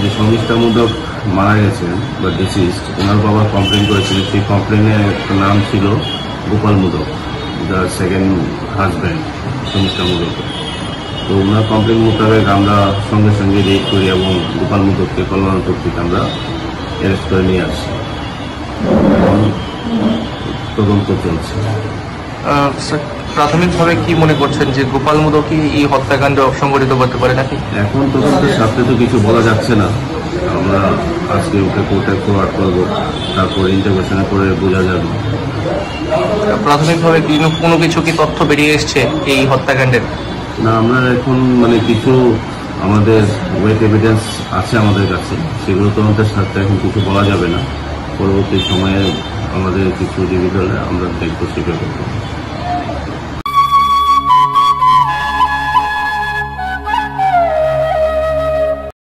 যে শর্মিষ্ঠা মোদক মারা গেছেন বা ডিসিজড, ওনার বাবা কমপ্লেন করেছিলেন। সেই কমপ্লেনের একটা নাম ছিল Gopal Modak, the second husband Sharmishtha Modak. তো ওনার কমপ্লেন মোতাবেক আমরা সঙ্গে সঙ্গে রেড করি এবং গোপাল মোদককে কল্যাণপুর থেকে আমরা অ্যারেস্ট করে নিয়ে আসি। এখন তদন্ত চলছে। প্রাথমিকভাবে কি মনে করছেন যে গোপাল মোদকই এই হত্যাকাণ্ড সংঘটিত করতে পারে নাকি? এখন তদন্তের সাথে তো কিছু বলা যাচ্ছে না। আমরা আজকে ওকে কোর্টে ফরওয়ার্ড করবো, তারপর ইন্টারভিউশনে করে বোঝা যাবে। প্রাথমিকভাবে কোনো কিছু কি তথ্য বেরিয়ে এসছে এই হত্যাকাণ্ডের? না, আমরা এখন কিছু আমাদের ওয়েট এভিডেন্স আছে আমাদের কাছে, সেগুলো তদন্তের সাথে এখন কিছু বলা যাবে না। পরবর্তী সময়ে আমাদের কিছু রিভিউ হলে আমরা দেখবো, স্বীকার করবো।